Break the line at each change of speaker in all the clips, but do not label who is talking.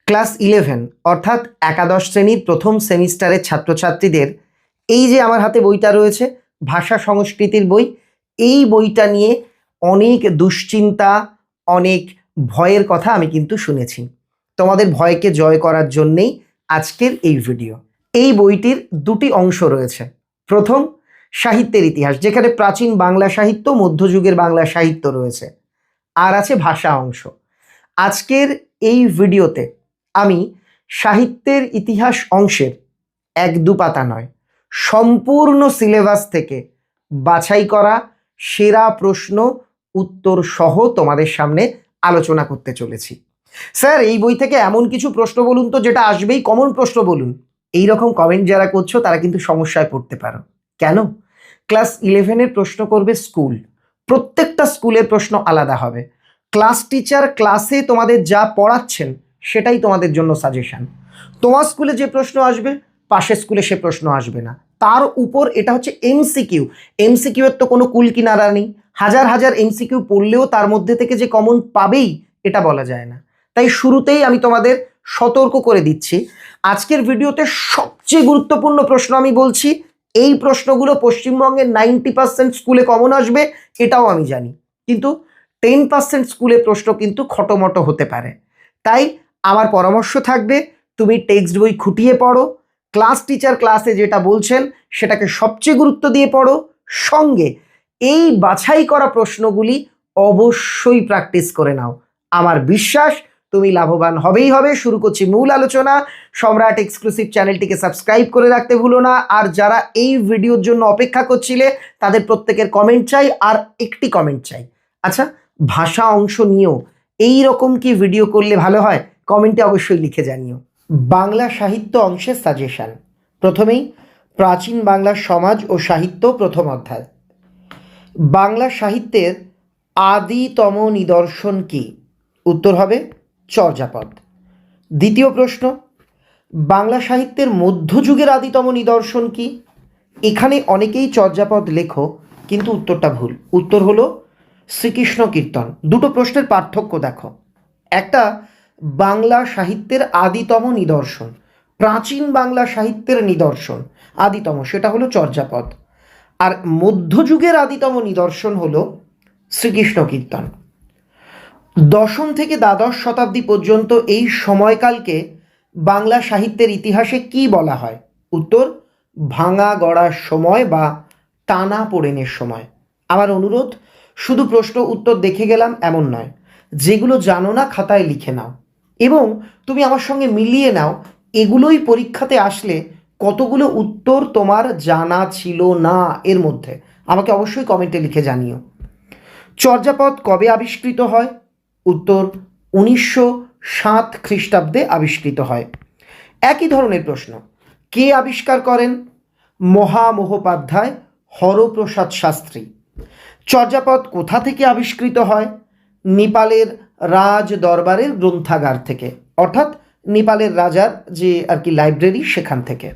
Class 11 অর্থাৎ একাদশ শ্রেণীর প্রথম সেমিস্টারের ছাত্রছাত্রীদের এই যে আমার হাতে বইটা রয়েছে ভাষা সংস্কৃতির বই, এই বইটা নিয়ে অনেক দুশ্চিন্তা, অনেক ভয়ের কথা আমি কিন্তু শুনেছি। তোমাদের ভয়কে জয় করার জন্যেই আজকের এই ভিডিও। এই বইটির দুটি অংশ রয়েছে। প্রথম, সাহিত্যের ইতিহাস, যেখানে প্রাচীন বাংলা সাহিত্য, মধ্যযুগের বাংলা সাহিত্য রয়েছে, আর আছে ভাষা অংশ। আজকের এই ভিডিওতে আমি সাহিত্যের ইতিহাস অংশের এক দু পাতা নয়, সম্পূর্ণ সিলেবাস থেকে বাছাই করা সেরা প্রশ্ন উত্তর সহ তোমাদের সামনে আলোচনা করতে চলেছি। স্যার, এই বই থেকে এমন কিছু প্রশ্ন বলুন তো যেটা আসবেই, কমন প্রশ্ন বলুন। এই রকম কমেন্ট যারা করছো তারা কিন্তু সমস্যায় পড়তে পারো। কেন? ক্লাস 11-এর প্রশ্ন করবে স্কুল, প্রত্যেকটা স্কুলের প্রশ্ন আলাদা হবে। ক্লাস টিচার ক্লাসে তোমাদের যা পড়াচ্ছেন সেটাই তোমাদের জন্য সাজেশন। তোমার স্কুলে যে প্রশ্ন আসবে পাশের স্কুলে সে প্রশ্ন আসবে না। তার উপর এটা হচ্ছে এমসিকিউ। এমসিকিউ এর তো কোনো কুল কিনারা নেই। হাজার হাজার এমসিকিউ পড়লেও তার মধ্যে থেকে যে কমন পাবেই এটা বলা যায় না। তাই শুরুতেই আমি তোমাদের সতর্ক করে দিচ্ছি, আজকের ভিডিওতে সবচেয়ে গুরুত্বপূর্ণ প্রশ্ন আমি বলছি। এই প্রশ্নগুলো পশ্চিমবঙ্গের 90% স্কুলে কমন আসবে এটাও আমি জানি, কিন্তু 10% স্কুলের প্রশ্ন কিন্তু খটোমটো হতে পারে। তাই আমার পরামর্শ থাকবে, তুমি টেক্সট বই খুঁটিয়ে পড়ো, ক্লাস টিচার ক্লাসে যেটা বলছেন সেটাকে সবচেয়ে গুরুত্ব দিয়ে পড়ো, সঙ্গে এই বাছাই করা প্রশ্নগুলি অবশ্যই প্র্যাকটিস করে নাও। আমার বিশ্বাস তুমি লাভবান হবেই হবে। শুরু করছি মূল আলোচনা। সম্রাট এক্সক্লুসিভ চ্যানেলটিকে সাবস্ক্রাইব করে রাখতে ভুলো না। আর যারা এই ভিডিওর জন্য অপেক্ষা করছিলে তাদের প্রত্যেকের কমেন্ট চাই, আর একটি কমেন্ট চাই। আচ্ছা, ভাষা অংশ নিয়েও এই রকম কি ভিডিও করলে ভালো হয়? কমেন্টে অবশ্যই লিখে জানিও। বাংলা সাহিত্য অংশের সাজেশন। প্রথমেই প্রাচীন বাংলার সমাজ ও সাহিত্য, প্রথম অধ্যায়। বাংলা সাহিত্যের আদিতম নিদর্শন কি? উত্তর হবে চর্যাপদ। দ্বিতীয় প্রশ্ন, বাংলা সাহিত্যের মধ্যযুগের আদিতম নিদর্শন কি? এখানে অনেকেই চর্যাপদ লেখো, কিন্তু উত্তরটা ভুল। উত্তর হলো শ্রীকৃষ্ণ কীর্তন। দুটো প্রশ্নের পার্থক্য দেখো। একটা বাংলা সাহিত্যের আদিতম নিদর্শন, প্রাচীন বাংলা সাহিত্যের নিদর্শন আদিতম, সেটা হলো চর্যাপদ। আর মধ্যযুগের আদিতম নিদর্শন হলো শ্রীকৃষ্ণ কীর্তন। দশম থেকে দ্বাদশ শতাব্দী পর্যন্ত এই সময়কালকে বাংলা সাহিত্যের ইতিহাসে কি বলা হয়? উত্তর ভাঙা গড়ার সময় বা টানা পোড়েনের সময়। আমার অনুরোধ, শুধু প্রশ্ন উত্তর দেখে গেলাম এমন নয়, যেগুলো জানো না খাতায় লিখে নাও, এবং তুমি আমার সঙ্গে মিলিয়ে নাও এগুলোই পরীক্ষাতে আসলে কতগুলো উত্তর তোমার জানা ছিল না এর মধ্যে। আমাকে অবশ্যই কমেন্টে লিখে জানিও। চর্যাপদ কবে আবিষ্কৃত হয়? উত্তর 1907 খ্রিস্টাব্দে আবিষ্কৃত হয়। একই ধরনের প্রশ্ন, কে আবিষ্কার করেন? মহামহোপাধ্যায় হরপ্রসাদ শাস্ত্রী। চর্যাপদ কোথা থেকে আবিষ্কৃত হয়? নেপালের রাজ দরবারের গ্রন্থাগার থেকে, অর্থাৎ নেপালের রাজার যে আর কি লাইব্রেরি, সেখান থেকে।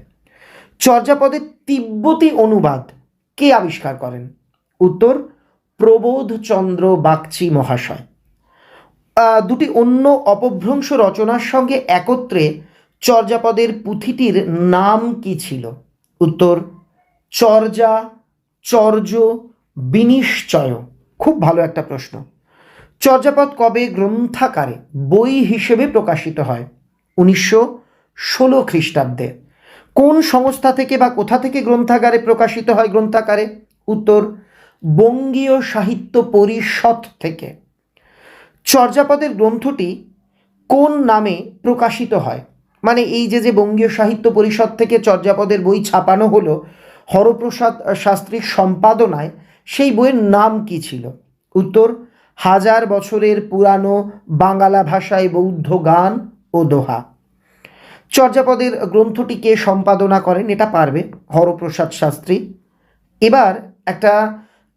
চর্যাপদের তিব্বতী অনুবাদ কে আবিষ্কার করেন? উত্তর প্রবোধচন্দ্র বাগচি মহাশয়। দুটি অন্য অপভ্রংশ রচনার সঙ্গে একত্রে চর্যাপদের পুঁথিটির নাম কি ছিল? উত্তর চর্যা, চর্য, বিনিশ্চয়। খুব ভালো একটা প্রশ্ন। চর্যাপদ কবে গ্রন্থাকারে বই হিসেবে প্রকাশিত হয়? 1916 খ্রিস্টাব্দে। কোন সংস্থা থেকে বা কোথা থেকে গ্রন্থাগারে প্রকাশিত হয় গ্রন্থাকারে? উত্তর বঙ্গীয় সাহিত্য পরিষদ থেকে। চর্যাপদের গ্রন্থটি কোন নামে প্রকাশিত হয়? মানে এই যে বঙ্গীয় সাহিত্য পরিষদ থেকে চর্যাপদের বই ছাপানো হলো হরপ্রসাদ শাস্ত্রীর সম্পাদনায়, সেই বইয়ের নাম কি ছিল? উত্তর 1000 বছরের পুরানো বাংলা ভাষায় বৌদ্ধ গান ও দোহা। চর্যাপদের গ্রন্থটি কে সম্পাদনা করেন? এটা পারবে, হরপ্রসাদ শাস্ত্রী। এবার একটা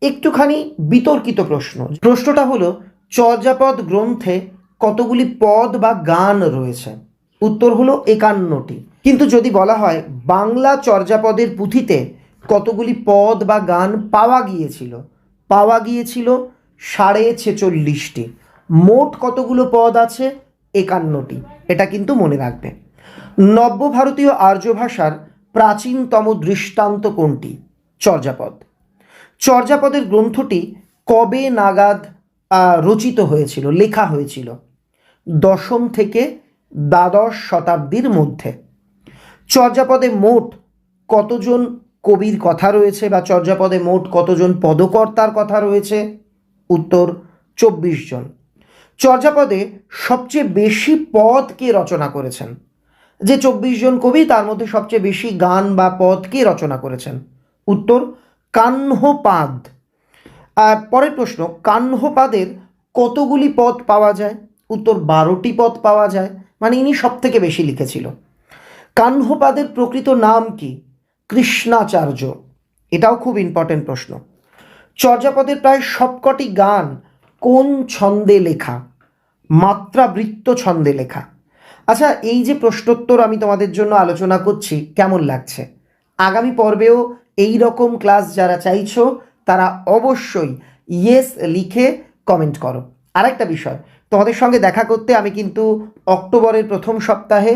একটুখানি বিতর্কিত প্রশ্ন। প্রশ্নটা হলো, চর্যাপদ গ্রন্থে কতগুলি পদ বা গান রয়েছে? উত্তর হলো 51টি। কিন্তু যদি বলা হয় বাংলা চর্যাপদের পুঁথিতে কতগুলি পদ বা গান পাওয়া গিয়েছিল? পাওয়া গিয়েছিল 46.5টি। মোট কতগুলো পদ আছে? 51টি, এটা কিন্তু মনে রাখবে। নব্য ভারতীয় আর্য ভাষার প্রাচীনতম দৃষ্টান্ত কোনটি? চর্যাপদ। চর্যাপদের গ্রন্থটি কবে নাগাদ রচিত হয়েছিল, লেখা হয়েছিল? দশম থেকে দ্বাদশ শতাব্দীর মধ্যে। চর্যাপদে মোট কতজন কবির কথা রয়েছে বা চর্যাপদে মোট কতজন পদকর্তার কথা রয়েছে? উত্তর 24 জন। চর্যাপদে সবচেয়ে বেশি পদ কে রচনা করেছেন? যে 24 জন কবি তার মধ্যে সবচেয়ে বেশি গান বা পদ কে রচনা করেছেন? উত্তর কাহ্নপাদ। পরের প্রশ্ন, কাহ্নপাদের কতগুলি পদ পাওয়া যায়? উত্তর 12টি পদ পাওয়া যায়, মানে ইনি সব থেকে বেশি লিখেছিল। কাহ্নপাদের প্রকৃত নাম কি? কৃষ্ণাচার্য। এটাও খুব ইম্পর্টেন্ট প্রশ্ন। চর্যাপদের প্রায় সবকটি গান কোন ছন্দে লেখা? মাত্রাবৃত্ত ছন্দে লেখা। আচ্ছা, এই যে প্রশ্নোত্তর আমি তোমাদের জন্য আলোচনা করছি, কেমন লাগছে? আগামী পর্বেও এই রকম ক্লাস যারা চাইছো তারা অবশ্যই ইয়েস লিখে কমেন্ট করো। আরেকটা বিষয়, তোমাদের সঙ্গে দেখা করতে আমি কিন্তু অক্টোবরের প্রথম সপ্তাহে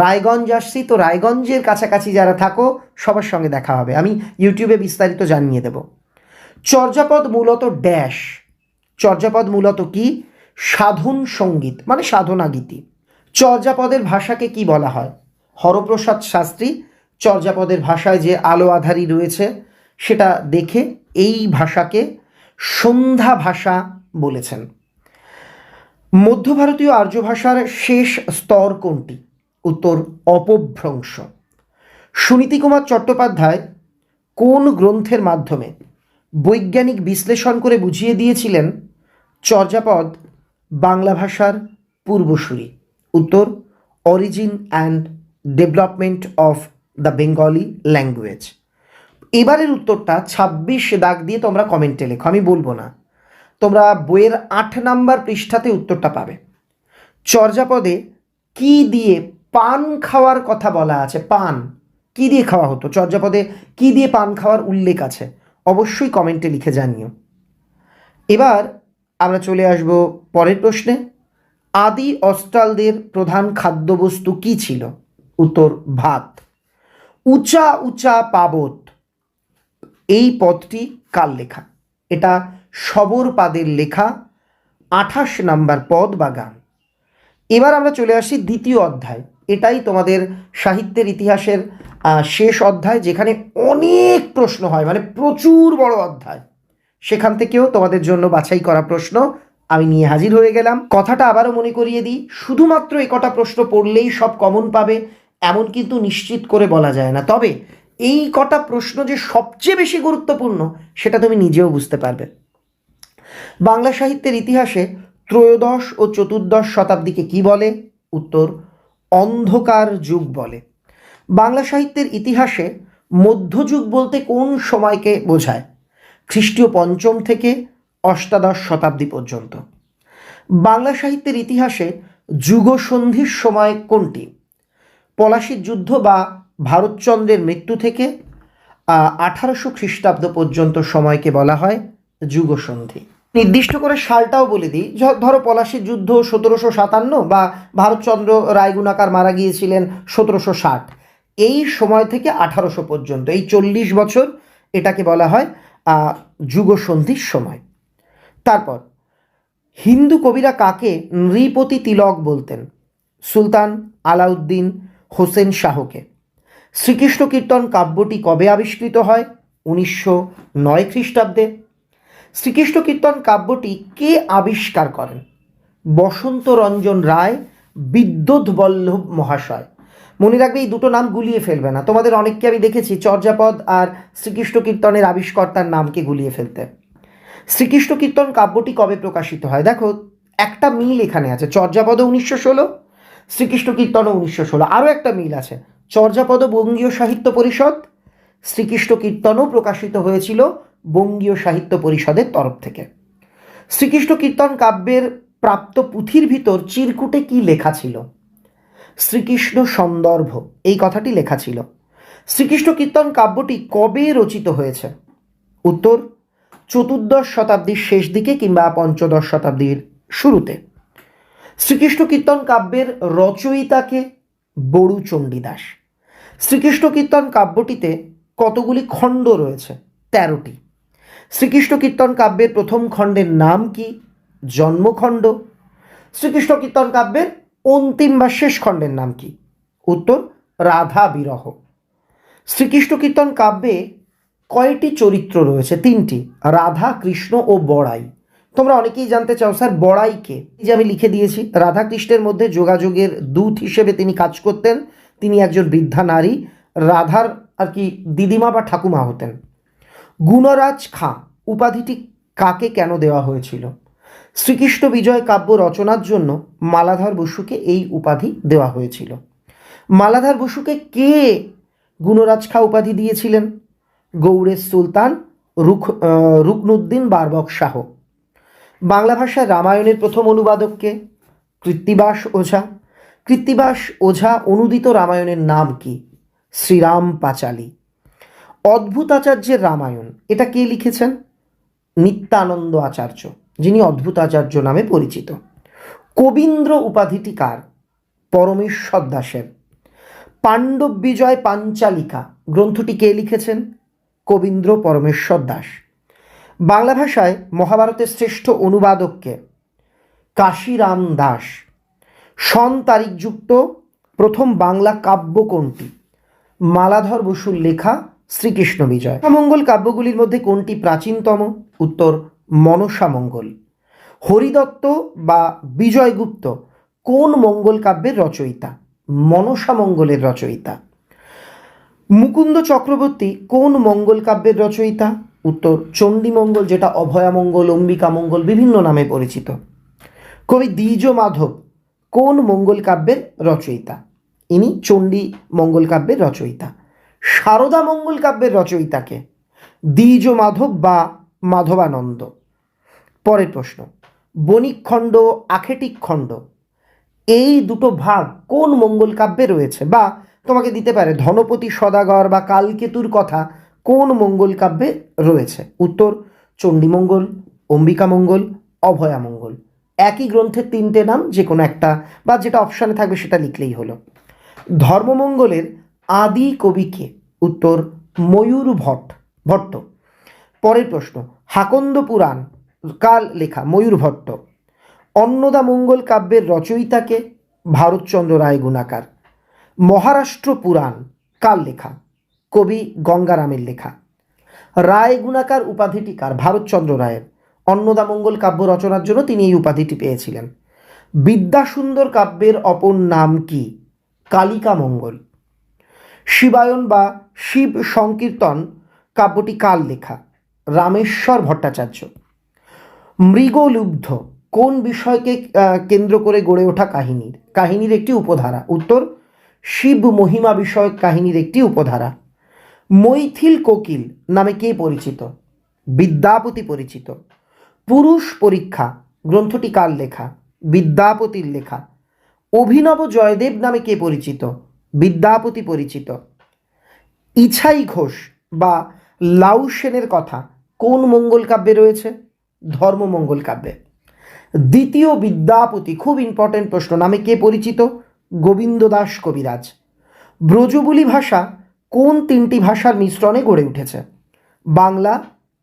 রায়গঞ্জ আসছি। তো রায়গঞ্জের কাছাকাছি যারা থাকো সবার সঙ্গে দেখা হবে, আমি ইউটিউবে বিস্তারিত জানিয়ে দেব। চর্যাপদ মূলত ড্যাশ। চর্যাপদ মূলত কি? সাধন সঙ্গীত, মানে সাধনা গীতি। চর্যাপদের ভাষাকে কি বলা হয়? হরপ্রসাদ শাস্ত্রী চর্যাপদের ভাষায় যে আলো আধারি রয়েছে সেটা দেখে এই ভাষাকে সন্ধ্যা ভাষা বলেছেন। মধ্য ভারতীয় আর্য ভাষার শেষ স্তর কোনটি? উত্তর অপভ্রংশ। সুনীতি কুমার চট্টোপাধ্যায় কোন গ্রন্থের মাধ্যমে বৈজ্ঞানিক বিশ্লেষণ করে বুঝিয়ে দিয়েছিলেন চর্যাপদ বাংলা ভাষার পূর্বসূরি? উত্তর origin and development of the Bengali language. এবারের উত্তরটা 26 দাগ দিয়ে তোমরা কমেন্টে লেখো, আমি বলবো না। তোমরা বইয়ের 8 নাম্বার পৃষ্ঠাতে উত্তরটা পাবে। চর্যাপদে কি দিয়ে পান খাওয়ার কথা বলা আছে? পান কি দিয়ে খাওয়া হতো? চর্যাপদে কি দিয়ে পান খাওয়ার উল্লেখ আছে? অবশ্যই কমেন্টে লিখে জানিও। এবার আমরা চলে আসব পরের প্রশ্নে। আদি অস্ট্রালদের প্রধান খাদ্যবস্তু কি ছিল? উত্তর ভাত। উঁচা উঁচা পাবত, এই পদটি কার লেখা? এটা সবরপাদের লেখা 28 নাম্বার পদ বা গান। এবার আমরা চলে আসি দ্বিতীয় অধ্যায়। এটাই তোমাদের সাহিত্যের ইতিহাসের শেষ অধ্যায়, যেখানে অনেক প্রশ্ন হয়, মানে প্রচুর বড় অধ্যায়। সেখান থেকেও তোমাদের জন্য বাছাই করা প্রশ্ন আমি নিয়ে হাজির হয়ে গেলাম। কথাটা আবারও মনে করিয়ে দিই, শুধুমাত্র এই কটা প্রশ্ন পড়লেই সব কমন পাবে এমন কিন্তু নিশ্চিত করে বলা যায় না। তবে এই কটা প্রশ্ন যে সবচেয়ে বেশি গুরুত্বপূর্ণ সেটা তুমি নিজেও বুঝতে পারবে। বাংলা সাহিত্যের ইতিহাসে ত্রয়োদশ ও চতুর্দশ শতাব্দীকে কি বলে? উত্তর অন্ধকার যুগ বলে। বাংলা সাহিত্যের ইতিহাসে মধ্যযুগ বলতে কোন সময়কে বোঝায়? খ্রিস্টীয় 5ম থেকে অষ্টাদশ শতাব্দী পর্যন্ত। বাংলা সাহিত্যের ইতিহাসে যুগসন্ধির সময় কোনটি? পলাশীর যুদ্ধ বা ভারতচন্দ্রের মৃত্যু থেকে 1800 খ্রিস্টাব্দ পর্যন্ত সময়কে বলা হয় যুগসন্ধি। নির্দিষ্ট করে সালটাও বলে দিই, ধরো পলাশীর যুদ্ধ 1757 বা ভারতচন্দ্র রায়গুণাকার মারা গিয়েছিলেন 1760। এই সময় থেকে 1800 পর্যন্ত, এই 40 বছর এটাকে বলা হয় যুগসন্ধির সময়। তারপর হিন্দু কবিরা কাকে নৃপতি তিলক বলতেন? সুলতান আলাউদ্দিন হোসেন শাহকে। শ্রীকৃষ্ণ কীর্তন কাব্যটি কবে আবিষ্কৃত হয়? 1909 খ্রিস্টাব্দে। শ্রীকৃষ্ণ কীর্তন কাব্যটি কে আবিষ্কার করেন? বসন্ত রঞ্জন রায়, বিদ্যুৎ বল্লভ মহাশয়। মনে রাখবে এই দুটো নাম গুলিয়ে ফেলবে না। তোমাদের অনেককে আমি দেখেছি চর্যাপদ আর শ্রীকৃষ্ণ কীর্তনের আবিষ্কর্তার নামকে গুলিয়ে ফেলতে। শ্রীকৃষ্ণ কীর্তন কাব্যটি কবে প্রকাশিত হয়? দেখো একটা মিল এখানে আছে, চর্যাপদও 1916, শ্রীকৃষ্ণ কীর্তনও 1916। আরও একটা মিল আছে, চর্যাপদ বঙ্গীয় সাহিত্য পরিষদ, শ্রীকৃষ্ণ কীর্তনও প্রকাশিত হয়েছিল বঙ্গীয় সাহিত্য পরিষদের তরফ থেকে। শ্রীকৃষ্ণ কীর্তন কাব্যের প্রাপ্ত পুঁথির ভিতর চিরকুটে কি লেখা ছিল? শ্রীকৃষ্ণ সন্দর্ভ, এই কথাটি লেখা ছিল। শ্রীকৃষ্ণ কীর্তন কাব্যটি কবে রচিত হয়েছে? উত্তর চতুর্দশ শতাব্দীর শেষ দিকে কিংবা পঞ্চদশ শতাব্দীর শুরুতে। শ্রীকৃষ্ণ কীর্তন কাব্যের রচয়িতাকে? বড়ু চণ্ডীদাস। শ্রীকৃষ্ণ কীর্তন কাব্যটিতে কতগুলি খণ্ড রয়েছে? 13টি। শ্রীকৃষ্ণ কীর্তন কাব্যের প্রথম খণ্ডের নাম কি? জন্মখণ্ড। শ্রীকৃষ্ণ কীর্তন কাব্যের অন্তিম বা শেষ খণ্ডের নাম কি? উত্তর রাধা বিরহ। শ্রীকৃষ্ণ কীর্তন কাব্যে কয়টি চরিত্র রয়েছে? 3টি, রাধা, কৃষ্ণ ও বড়াই। তোমরা অনেকেই জানতে চাও স্যার বড়াই কে? যে আমি লিখে দিয়েছি, রাধা কৃষ্ণের মধ্যে যোগাযোগের দূত হিসেবে তিনি কাজ করতেন। তিনি একজন বৃদ্ধা নারী, রাধার আর কি দিদিমা বা ঠাকুমা হতেন। গুণরাজ খাঁ উপাধিটি কাকে কেন দেওয়া হয়েছিল? শ্রীকৃষ্ণ বিজয় কাব্য রচনার জন্য মালাধর বসুকে এই উপাধি দেওয়া হয়েছিল। মালাধর বসুকে কে গুণরাজ খাঁ উপাধি দিয়েছিলেন? গৌড়ের সুলতান রুকনুদ্দিন বারবক শাহ। বাংলা ভাষায় রামায়ণের প্রথম অনুবাদককে? কৃত্তিবাস ওঝা। কৃত্তিবাস ওঝা অনুদিত রামায়ণের নাম কি? শ্রীরাম পাঁচালী। অদ্ভুত আচার্যের রামায়ণ এটা কে লিখেছেন? নিত্যানন্দ আচার্য, যিনি অদ্ভুত আচার্য নামে পরিচিত। কবীন্দ্র উপাধিটি কার? পরমেশ্বর দাসের। পাণ্ডব বিজয় পাঞ্চালিকা গ্রন্থটি কে লিখেছেন? কবীন্দ্র পরমেশ্বর দাস। বাংলা ভাষায় মহাভারতের শ্রেষ্ঠ অনুবাদককে? কাশীরাম দাস। সন তারিখযুক্ত প্রথম বাংলা কাব্য কোনটি? মালাধর বসুর লেখা শ্রীকৃষ্ণ বিজয়। মঙ্গল কাব্যগুলির মধ্যে কোনটি প্রাচীনতম? উত্তর মনসা মঙ্গল। হরিদত্ত বা বিজয়গুপ্ত কোন মঙ্গল কাব্যের রচয়িতা? মনসা মঙ্গলের রচয়িতা। মুকুন্দ চক্রবর্তী কোন মঙ্গল কাব্যের রচয়িতা? উত্তর চণ্ডীমঙ্গল, যেটা অভয়ামঙ্গল, অম্বিকা মঙ্গল বিভিন্ন নামে পরিচিত। কবি দ্বিজ মাধব কোন মঙ্গল কাব্যের রচয়িতা? ইনি চণ্ডী মঙ্গল কাব্যের রচয়িতা। সারদা মঙ্গল কাব্যের রচয়িতাকে? দ্বিজ মাধব বা মাধবানন্দ। পরের প্রশ্ন, বণিক খণ্ড, আখেটিক খণ্ড এই দুটো ভাগ কোন মঙ্গল কাব্যে রয়েছে? বা তোমাকে দিতে পারে ধনপতি সদাগর বা কালকেতুর কথা কোন মঙ্গল কাব্যে রয়েছে? উত্তর চণ্ডীমঙ্গল, অম্বিকা মঙ্গল, অভয়া মঙ্গল। একই গ্রন্থের 3টে নাম, যে কোনো একটা বা যেটা অপশানে থাকবে সেটা লিখলেই হলো। ধর্মমঙ্গলের আদি কবিকে? উত্তর ময়ূর ভট্ট। পরের প্রশ্ন, হাকন্দ পুরাণ কার লেখা? ময়ূর ভট্ট। অন্নদা মঙ্গল কাব্যের রচয়িতাকে? ভারতচন্দ্র রায় গুণাকার। মহারাষ্ট্র পুরাণ কার লেখা? কবি গঙ্গারামের লেখা। রায় গুণাকার উপাধিটি কার? ভারতচন্দ্র রায়ের। অন্নদা মঙ্গল কাব্য রচনার জন্য তিনি এই উপাধিটি পেয়েছিলেন। বিদ্যাসুন্দর কাব্যের অপর নাম কি? কালিকা মঙ্গল। শিবায়ন বা শিব সংকীর্তন কাব্যটি কার লেখা? রামেশ্বর ভট্টাচার্য। মৃগলুব্ধ কোন বিষয়কে কেন্দ্র করে গড়ে ওঠা কাহিনীর একটি উপধারা? উত্তর শিব মহিমা বিষয়ক কাহিনীর একটি উপধারা। মৈথিল কোকিল নামে কে পরিচিত? বিদ্যাপতি পরিচিত। পুরুষ পরীক্ষা গ্রন্থটি কার লেখা? বিদ্যাপতির লেখা। অভিনব জয়দেব নামে কে পরিচিত? বিদ্যাপতি পরিচিত। ইছাই ঘোষ বা লাউ সেনের কথা কোন মঙ্গল কাব্যে রয়েছে? ধর্মমঙ্গল কাব্যে। দ্বিতীয় বিদ্যাপতি, খুব ইম্পর্টেন্ট প্রশ্ন, নামে কে পরিচিত? গোবিন্দ দাস কবিরাজ। ব্রজবুলি ভাষা কোন 3টি ভাষার মিশ্রণে গড়ে উঠেছে? বাংলা,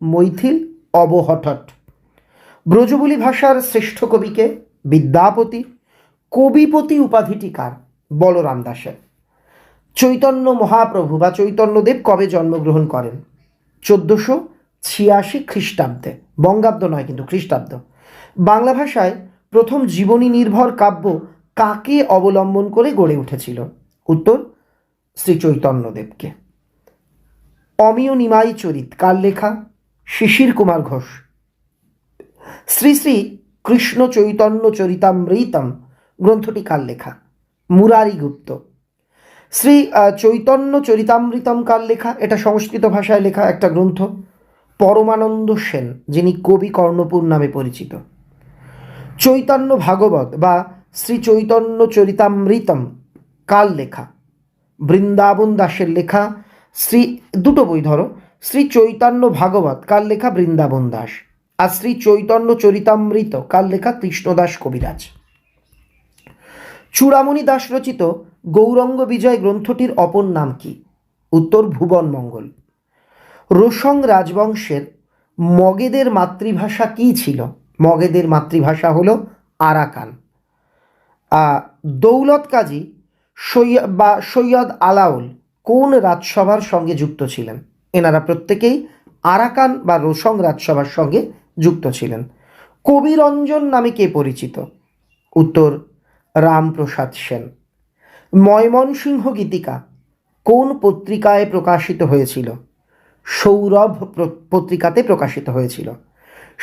মৈথিল, অবহট্ট। ব্রজবুলি ভাষার শ্রেষ্ঠ কবিকে? বিদ্যাপতি। কবিপতি উপাধিটি কার? বলরাম দাসের। চৈতন্য মহাপ্রভু বা চৈতন্যদেব কবে জন্মগ্রহণ করেন? 1486 খ্রিস্টাব্দে, বঙ্গাব্দ নয় কিন্তু খ্রিস্টাব্দ। বাংলা ভাষায় প্রথম জীবনী নির্ভর কাব্য কাকে অবলম্বন করে গড়ে উঠেছিল? উত্তর শ্রী চৈতন্যদেবকে। অমিয় নিমাই চরিত কার লেখা? শিশির কুমার ঘোষ। শ্রী শ্রী কৃষ্ণ চৈতন্য চরিতামৃতম গ্রন্থটি কার লেখা? মুরারি গুপ্ত। শ্রী চৈতন্য চরিতামৃতম কার লেখা? এটা সংস্কৃত ভাষায় লেখা একটা গ্রন্থ। পরমানন্দ সেন, যিনি কবি কর্ণপুর নামে পরিচিত। চৈতন্য ভাগবত বা শ্রী চৈতন্য চরিতামৃতম কার লেখা? বৃন্দাবন দাসের লেখা। দুটো বই ধরো, শ্রী চৈতন্য ভাগবত কার লেখা? বৃন্দাবন দাস। আর শ্রী চৈতন্য চরিতামৃত কার লেখা? কৃষ্ণদাস কবিরাজ। চূড়ামণি দাস রচিত গৌরঙ্গ বিজয় গ্রন্থটির অপর নাম কি? উত্তর ভুবন মঙ্গল। রোশং রাজবংশের মগেদের মাতৃভাষা কী ছিল? মগেদের মাতৃভাষা হলো আরাকান। দৌলত কাজী সৈয়দ আলাউল কোন রাজসভার সঙ্গে যুক্ত ছিলেন? এনারা প্রত্যেকেই আরাকান বা রোশং রাজসভার সঙ্গে যুক্ত ছিলেন। কবিরঞ্জন নামে কে পরিচিত? উত্তর রামপ্রসাদ সেন। ময়মনসিংহ গীতিকা কোন পত্রিকায় প্রকাশিত হয়েছিল? সৌরভ পত্রিকাতে প্রকাশিত হয়েছিল।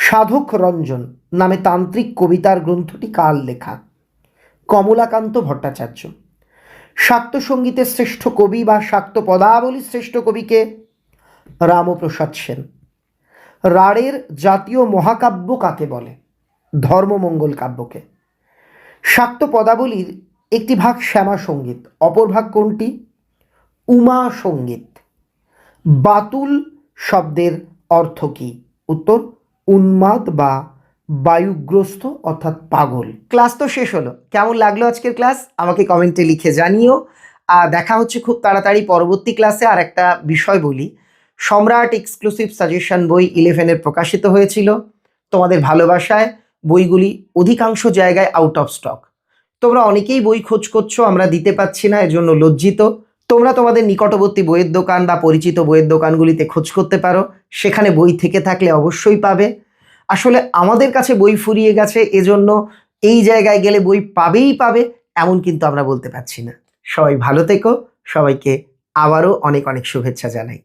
সাধক রঞ্জন নামে তান্ত্রিক কবিতার গ্রন্থটি কার লেখা? কমলাকান্ত ভট্টাচার্য। শাক্ত সঙ্গীতের শ্রেষ্ঠ কবি বা শাক্ত পদাবলীর শ্রেষ্ঠ কবিকে? রামপ্রসাদ সেন। রাঢ়ের জাতীয় মহাকাব্য কাকে বলে? ধর্মমঙ্গল কাব্যকে। শাক্ত পদাবলীর একটি ভাগ শ্যামা সঙ্গীত, অপর ভাগ কোনটি? উমা সঙ্গীত। বাতুল শব্দের অর্থ কী? উত্তর উন্মাদ বা বায়ুগ্রস্ত অর্থাৎ পাগল। ক্লাস তো শেষ হলো, কেমন লাগলো আজকের ক্লাস আমাকে কমেন্টে লিখে জানিও। দেখা হচ্ছে খুব তাড়াতাড়ি পরবর্তী ক্লাসে। আর একটা বিষয় বলি, সম্রাট এক্সক্লুসিভ সাজেশন বই 11-এর প্রকাশিত হয়েছিল। তোমাদের ভালোবাসায় বইগুলি অধিকাংশ জায়গায় আউট অফ স্টক। তোমরা অনেকেই বই খোঁজ করছো, আমরা দিতে পারছি না, এজন্য লজ্জিত। তোমরা তোমাদের নিকটবর্তী বইয়ের দোকান বা পরিচিত বইয়ের দোকানগুলিতে খোঁজ করতে পারো, সেখানে বই থেকে থাকলে অবশ্যই পাবে। আসলে আমাদের কাছে বই ফুরিয়ে গেছে, এজন্য এই জায়গায় গেলে বই পাবেই পাবে এমন কিন্তু আমরা বলতে পারছি না। সবাই ভালো থেকো, সবাইকে আবারও অনেক অনেক শুভেচ্ছা জানাই।